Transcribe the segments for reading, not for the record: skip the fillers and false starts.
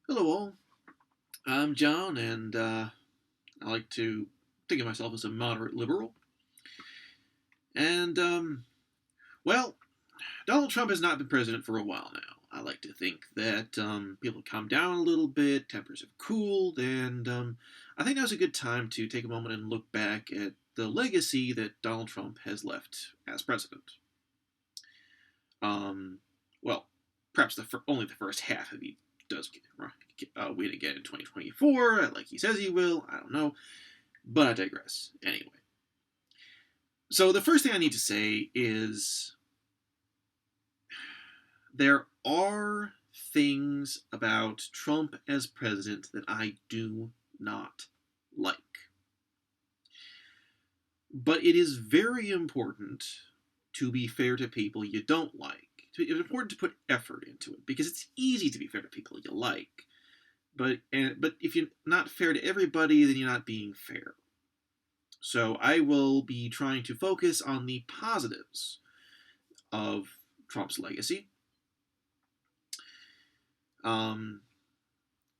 Hello, all. I'm John, and I like to think of myself as a moderate liberal. And, well, Donald Trump has not been president for a while now. I like to think that people have calmed down a little bit, tempers have cooled, and I think now's a good time to take a moment and look back at the legacy that Donald Trump has left as president. Um, well, perhaps only the first half if he does win again in 2024, like he says he will. I don't know. But I digress. Anyway. So the first thing I need to say is there are things about Trump as president that I do not like. But it is very important to be fair to people you don't like. It's important to put effort into it because it's easy to be fair to people you like. But if you're not fair to everybody, then you're not being fair. So I will be trying to focus on the positives of Trump's legacy. Okay,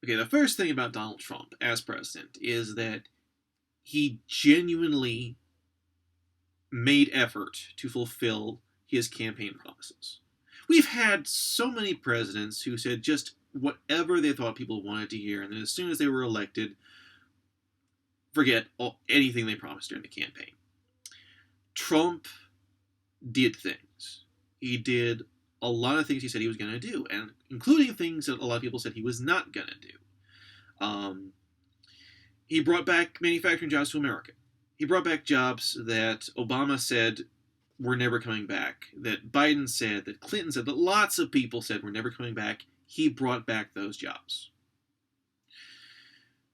the first thing about Donald Trump as president is that he genuinely made effort to fulfill his campaign promises. We've had so many presidents who said just whatever they thought people wanted to hear, and then as soon as they were elected, forget anything they promised during the campaign. Trump did things. He did a lot of things he said he was going to do, and including things that a lot of people said he was not going to do. He brought back manufacturing jobs to America. He brought back jobs that Obama said were never coming back, that Biden said, that Clinton said, that lots of people said were never coming back. He brought back those jobs.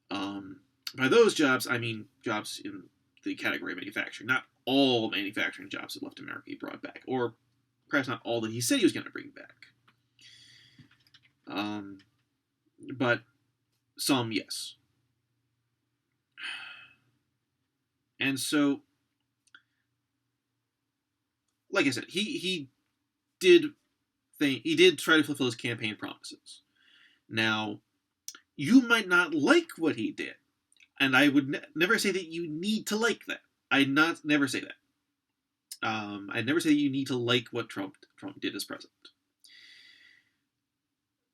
By those jobs, I mean jobs in the category of manufacturing. Not all manufacturing jobs that left America he brought back, or perhaps not all that he said he was going to bring back. But some, yes. And so, like I said, he did try to fulfill his campaign promises. Now, you might not like what he did, and I would never say that you need to like that. Never say that. I'd never say that you need to like what Trump did as president.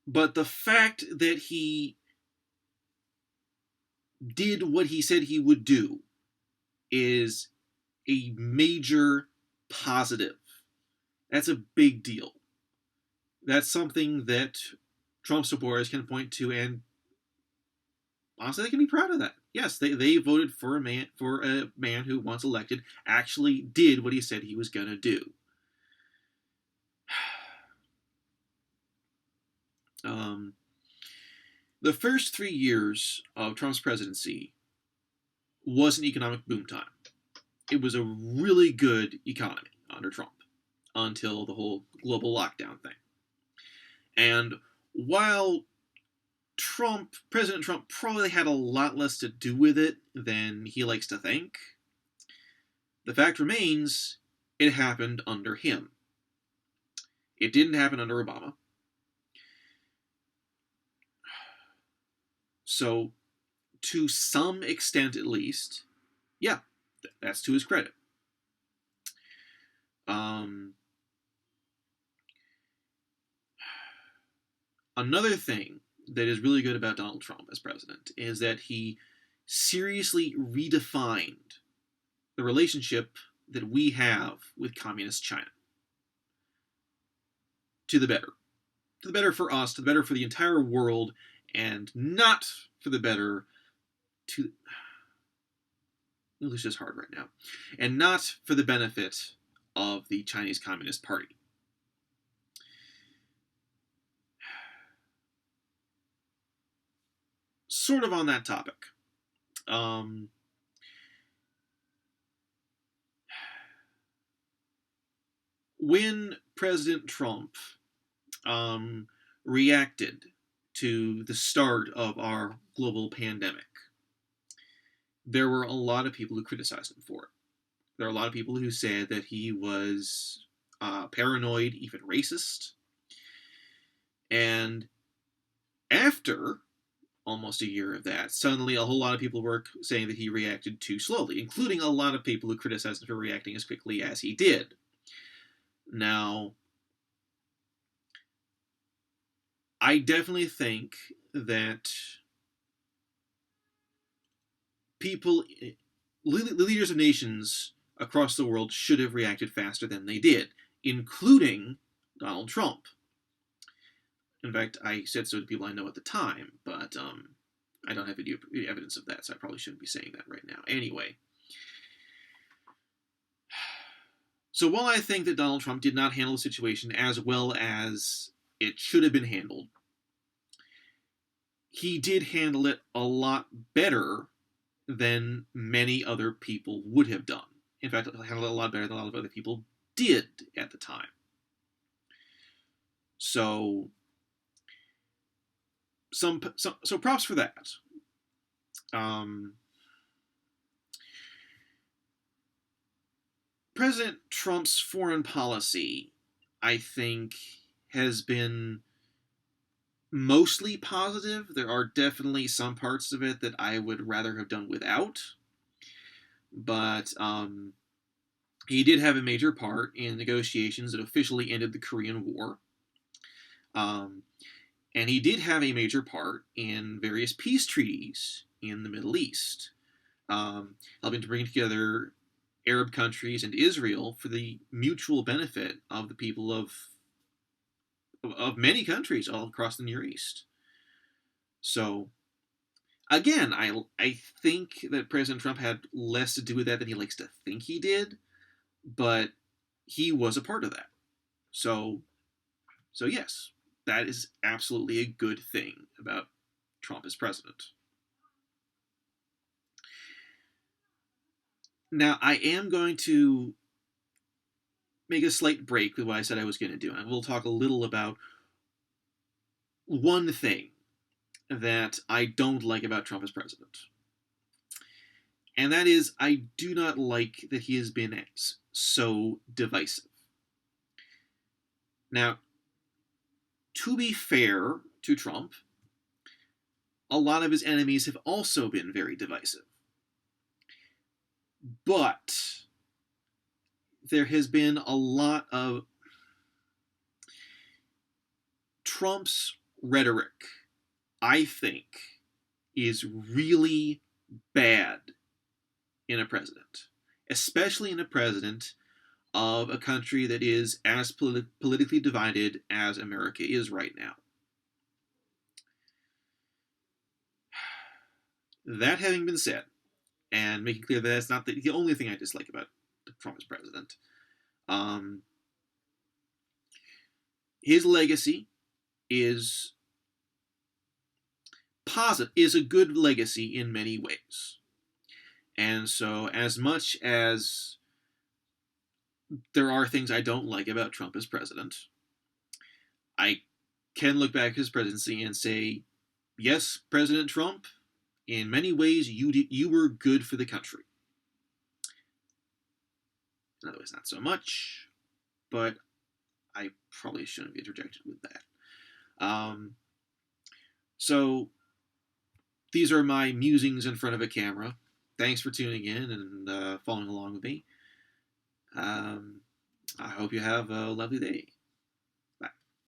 But the fact that he did what he said he would do is a major positive. That's a big deal. That's something that Trump supporters can point to, and honestly, they can be proud of that. Yes, they voted for a man who, once elected, actually did what he said he was going to do. The first 3 years of Trump's presidency was an economic boom time. It was a really good economy under Trump until the whole global lockdown thing. And while President Trump probably had a lot less to do with it than he likes to think, the fact remains it happened under him. It didn't happen under Obama. So, to some extent at least, yeah, that's to his credit. Another thing that is really good about Donald Trump as president is that he seriously redefined the relationship that we have with communist China. To the better. To the better for us, to the better for the entire world, and not for the better to... English is hard right now. And not for the benefit of the Chinese Communist Party. Sort of on that topic. When President Trump reacted to the start of our global pandemic, there were a lot of people who criticized him for it. There are a lot of people who said that he was paranoid, even racist. And after almost a year of that, suddenly a whole lot of people were saying that he reacted too slowly, including a lot of people who criticized him for reacting as quickly as he did. Now, I definitely think that people, leaders of nations across the world should have reacted faster than they did, including Donald Trump. In fact, I said so to people I know at the time, but I don't have any evidence of that, so I probably shouldn't be saying that right now. Anyway, so while I think that Donald Trump did not handle the situation as well as it should have been handled, he did handle it a lot better than many other people would have done. In fact, he handled it a lot better than a lot of other people did at the time. So props for that. President Trump's foreign policy, I think, has been mostly positive. There are definitely some parts of it that I would rather have done without. But he did have a major part in negotiations that officially ended the Korean War. And he did have a major part in various peace treaties in the Middle East, helping to bring together Arab countries and Israel for the mutual benefit of the people of many countries all across the Near East. So, again, I think that President Trump had less to do with that than he likes to think he did, but he was a part of that. So yes, that is absolutely a good thing about Trump as president. Now, I am going to make a slight break with what I said I was going to do, and we'll talk a little about one thing that I don't like about Trump as president. And that is, I do not like that he has been so divisive. Now, to be fair to Trump, a lot of his enemies have also been very divisive. But there has been a lot of Trump's rhetoric, I think, is really bad in a president, especially in a president of a country that is as politically divided as America is right now. That having been said, and making clear that that's not the only thing I dislike about Trump as president, his legacy is a good legacy in many ways. And so, as much as there are things I don't like about Trump as president, I can look back at his presidency and say, yes, President Trump, in many ways, you were good for the country. In other ways, not so much, but I probably shouldn't have interjected with that. So, these are my musings in front of a camera. Thanks for tuning in and following along with me. I hope you have a lovely day.